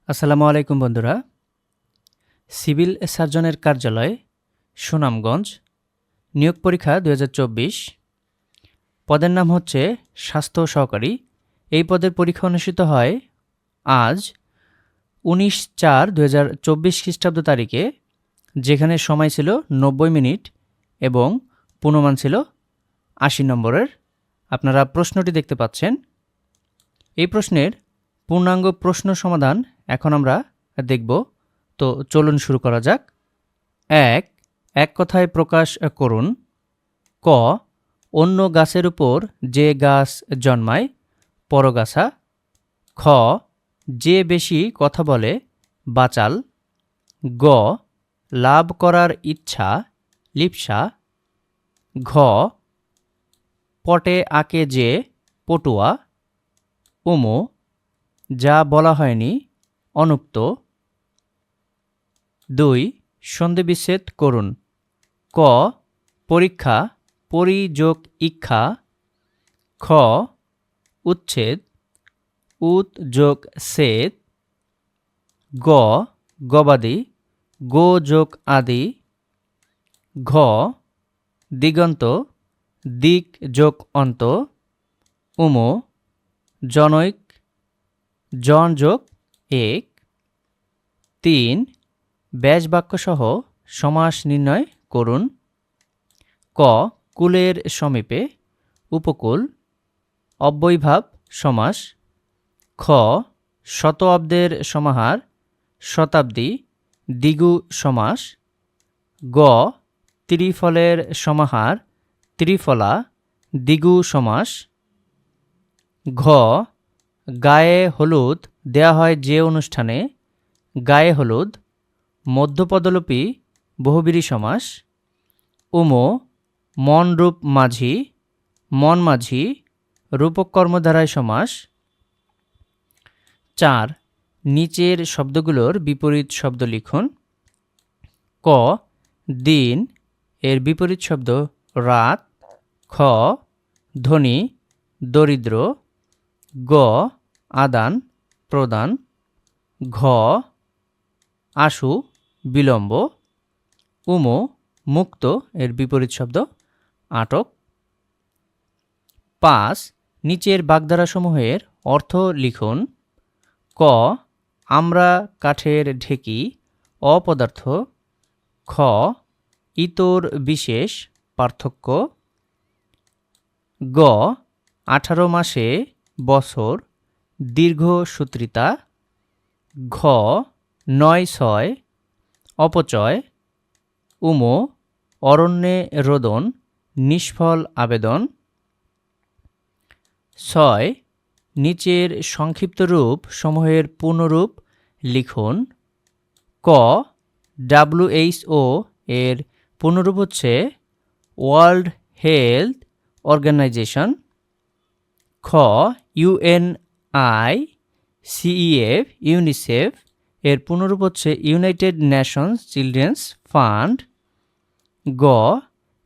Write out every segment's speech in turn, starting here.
আসসালামু আলাইকুম বন্ধুরা। সিভিল সার্জনের কার্যালয়, সুনামগঞ্জ, নিয়োগ পরীক্ষা ২০২৪। পদের নাম হচ্ছে স্বাস্থ্য সহকারী। এই পদের পরীক্ষা অনুষ্ঠিত হয় আজ ১৯/৪/২০২৪ খ্রিস্টাব্দ তারিখে, যেখানে সময় ছিল ৯০ মিনিট এবং পূর্ণমান ছিল ৮০ নম্বরের। আপনারা প্রশ্নটি দেখতে পাচ্ছেন। এই প্রশ্নের পূর্ণাঙ্গ প্রশ্ন সমাধান এখন আমরা দেখব। তো চলুন শুরু করা যাক। এক কথায় প্রকাশ করুন। ক, অন্য গাছের উপর যে গাছ জন্মায় পরগাছা। খ, যে বেশি কথা বলে বাচাল। গ, লাভ করার ইচ্ছা লিপ্সা। ঘ, পটে আঁকে যে পটুয়া। উমো, যা বলা হয়নি অনুক্ত। ২, সন্ধি বিচ্ছেদ করুন। ক, পরীক্ষা পরি যোগ ইক্ষা। খ, উচ্ছেদ উত যোগ ছেদ। গ, গবাদি গো যোগ আদি। ঘ, দিগন্ত দিক যোগ অন্ত। উমো, জনৈক জন যোগ এক। ৩, ব্যাস বাক্যসহ সমাস নির্ণয় করুন। ক, কূলের সমীপে উপকূল অব্যয়ীভাব সমাস। খ, শত অব্দের সমাহার শতাব্দী দ্বিগু সমাস। গ, ত্রিফলের সমাহার ত্রিফলা দ্বিগু সমাস। ঘ, গায়ে হলুদ দেয়া হয় যে অনুষ্ঠানে গায়ে হলুদ মধ্যপদলোপী বহুব্রীহি সমাস। উমো, মন রূপ মাঝি মন মাঝি রূপক কর্মধারায় সমাস। ৪, নিচের শব্দগুলোর বিপরীত শব্দ লিখুন। ক, দিন এর বিপরীত শব্দ রাত। খ, ধনী দরিদ্র। গ, আদান প্রদান। ঘ, আশু বিলম্ব। উমো, মুক্ত এর বিপরীত শব্দ আটক। ৫, নিচের বাগধারাসমূহের অর্থ লিখুন। ক, আমরা কাঠের ঢেকি অপদার্থ। খ, ইতর বিশেষ পার্থক্য। গ, ১৮ মাসে বছর দীর্ঘসূত্রিতা। ঘ, ৯/৬ অপচয়। উমো, অরণ্যে রোদন নিষ্ফল আবেদন। ৬, নিচের সংক্ষিপ্ত রূপ সমূহের পূর্ণরূপ লিখুন। ক, WHO এর পূর্ণরূপ হচ্ছে ওয়ার্ল্ড হেলথ অর্গানাইজেশন। খ, UNICEF ইউনিসেফ এর পূর্ণরূপ হচ্ছে ইউনাইটেড নেশনস চিলড্রেন্স ফান্ড। গ,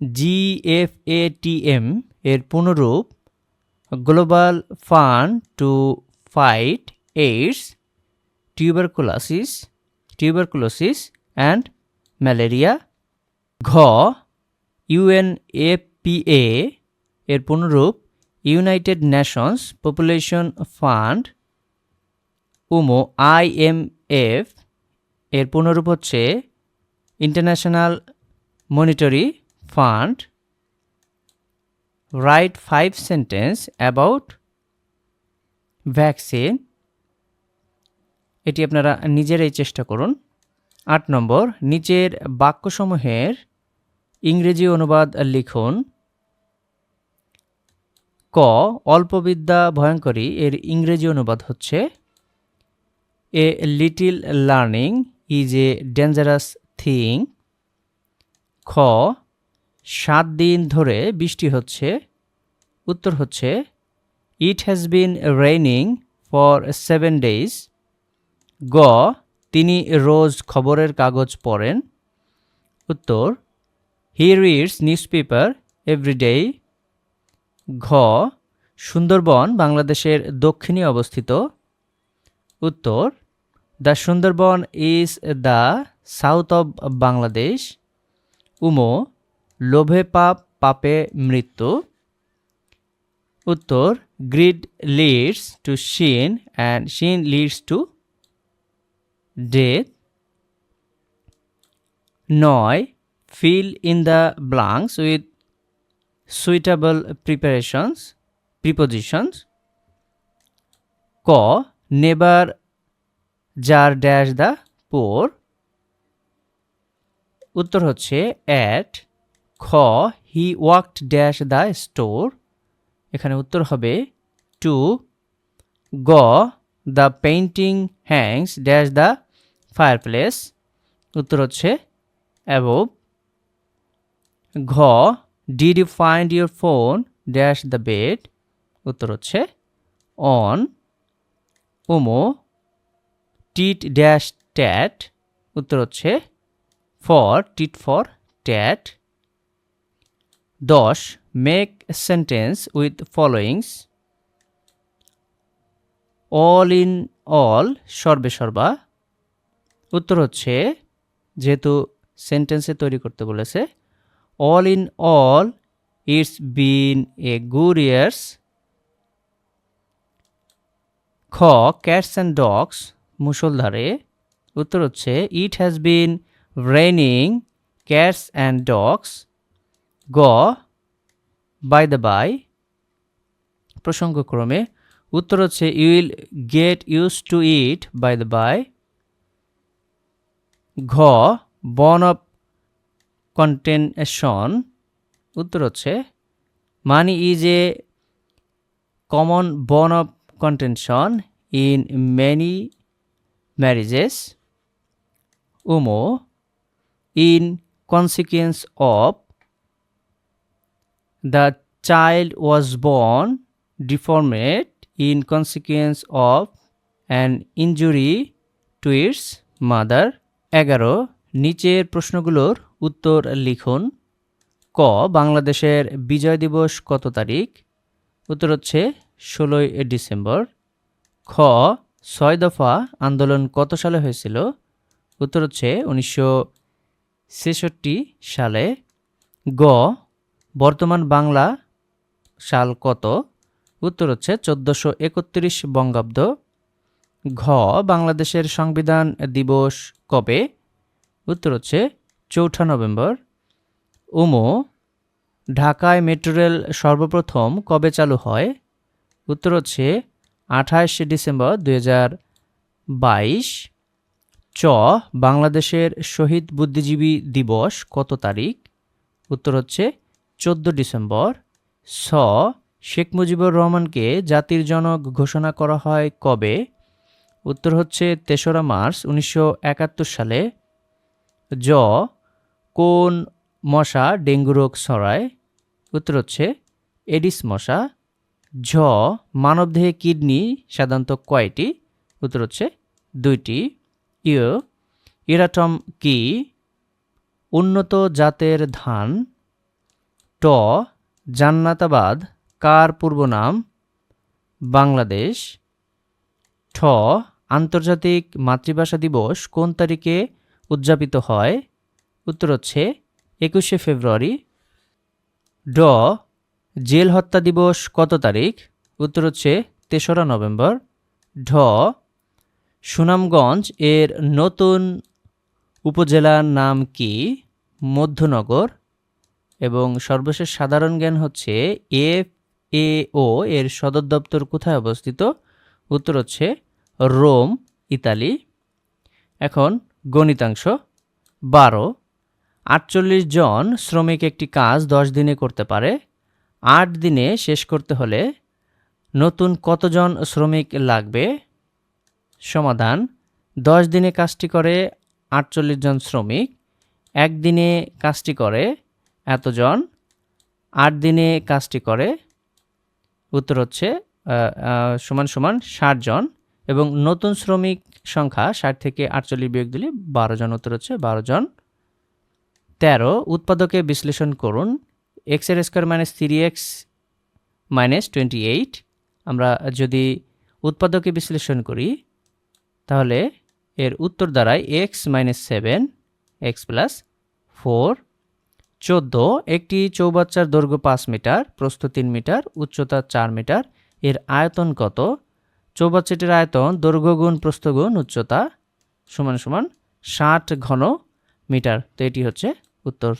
GFATM এর পূর্ণরূপ Global Fund to Fight AIDS Tuberculosis and Malaria. ঘ, UNFPA এর পূর্ণরূপ ইউনাইটেড নেশনস পপুলেশন ফান্ড। উমো, IMF এর পূর্ণরূপ হচ্ছে International Monetary Fund. Write 5 sentence about vaccine. এটি আপনারা নিজেরাই চেষ্টা করুন। ৮ নম্বর, নিচের বাক্যসমূহের ইংরেজি অনুবাদ লিখুন। ক, অল্পবিদ্যা ভয়ঙ্করী এর ইংরেজি অনুবাদ হচ্ছে a little learning is a dangerous thing. খ, ৭ দিন ধরে বৃষ্টি হচ্ছে উত্তর হচ্ছে it has been raining for 7 days। গ, তিনি রোজ খবরের কাগজ পড়েন উত্তর হি রিডস নিউজপেপার এভরিডে। ঘ, সুন্দরবন বাংলাদেশের দক্ষিণে অবস্থিত উত্তর the Sundarban is the south of Bangladesh. উমো, লোভে পাপ, পাপে মৃত্যু। উত্তর, greed leads to sin and sin leads to death. 9. Fill in the blanks with suitable prepositions. ক. Never jar dash the poor. উত্তর হচ্ছে at. খ. He walked dash the store. এখানে উত্তর হবে to. গ. The painting hangs dash the fireplace. উত্তর হচ্ছে above. ঘ. Did you find your phone dash the bed? উত্তর হচ্ছে on. উমো, tit dash tat. উত্তর হচ্ছে for, tit for tat. 10. Make a sentence with followings. all in all, সর্বে সর্বা। উত্তর হচ্ছে, যেহেতু সেন্টেন্সে তৈরি করতে বলেছে, all in all, it's been a good years. খ. Cats and dogs, মুষলধারে। উত্তর হচ্ছে it has been raining cats and dogs. গ. by the by, প্রসঙ্গক্রমে। উত্তর হচ্ছে you will get used to it by the by. ঘ. bone of contention. উত্তর হচ্ছে money is a common bone of contention in many marriages. উমো, in consequence of, the child was born deformed in consequence of an injury to its mother. 11. নিচের প্রশ্নগুলোর উত্তর লিখুন। ক. বাংলাদেশের বিজয় দিবস কত তারিখ? উত্তর হচ্ছে 16ই ডিসেম্বর। খ. 6 দফা আন্দোলন কত সালে হয়েছিল? উত্তর হচ্ছে 1966 সালে। গ. বর্তমান বাংলা সাল কত? উত্তর হচ্ছে 1431 বঙ্গাব্দ। ঘ. বাংলাদেশের সংবিধান দিবস কবে? উত্তর হচ্ছে 4 নভেম্বর। উমো, ঢাকায় মেট্রো রেল সর্বপ্রথম কবে চালু হয়? উত্তর হচ্ছে 28 ডিসেম্বর 2022। চ. বাংলাদেশের শহীদ বুদ্ধিজীবী দিবস কত তারিখ? উত্তর হচ্ছে 14 ডিসেম্বর। ছ. শেখ মুজিবুর রহমানকে জাতির জনক ঘোষণা করা হয় কবে? উত্তর হচ্ছে 3রা মার্চ 1971 সালে। জ. কোন মশা ডেঙ্গু রোগ ছড়ায়? উত্তর হচ্ছে এডিস মশা। ঝ. মানবদেহে কিডনি সাধারণত কয়টি? উত্তর হচ্ছে 2টি। ইউ. ইরাটম কি? উন্নত জাতের ধান। ট. জান্নাতাবাদ কার পূর্ব নাম? বাংলাদেশ। ঠ. আন্তর্জাতিক মাতৃভাষা দিবস কোন তারিখে উদযাপিত হয়? উত্তর হচ্ছে 21শে ফেব্রুয়ারি। ড. জেল হত্যা দিবস কত তারিখ? উত্তর হচ্ছে 3রা নভেম্বর। ঢ. সুনামগঞ্জ এর নতুন উপজেলার নাম কি? মধ্যনগর। এবং সর্বশেষ সাধারণ জ্ঞান হচ্ছে FAO এর সদর দপ্তর কোথায় অবস্থিত? উত্তর হচ্ছে রোম, ইতালি। এখন গণিতাংশ। 12. 48 জন শ্রমিক একটি কাজ 10 দিনে করতে পারে। 8 দিনে শেষ করতে হলে নতুন কতজন শ্রমিক লাগবে? সমাধান: 10 দিনে কাজটি করে 48 জন শ্রমিক, 1 দিনে কাজটি করে এতজন, 8 দিনে কাজটি করে, উত্তর হচ্ছে সমান সমান 60 জন। এবং নতুন শ্রমিক সংখ্যা 60 থেকে 48 বিয়োগ দিলে 12 জন, উত্তর হচ্ছে 12 জন। 13. উৎপাদকে বিশ্লেষণ করুন। x এর স্কয়ার মাইনাস 3x মাইনাস 28। আমরা যদি উৎপাদকে বিশ্লেষণ করি তাহলে এর উত্তর দাঁড়ায় এক্স মাইনাস 7 এক্স প্লাস 4। 14 একটি চৌবাচ্চার দৈর্ঘ্য 5 মিটার, প্রস্থ 3 মিটার, উচ্চতা 4 মিটার, এর আয়তন কত? চৌবাচ্চাটির আয়তন দৈর্ঘ্য গুণ প্রস্থ গুণ উচ্চতা সমান সমান 60 ঘন মিটার। তো এটি হচ্ছে উত্তর।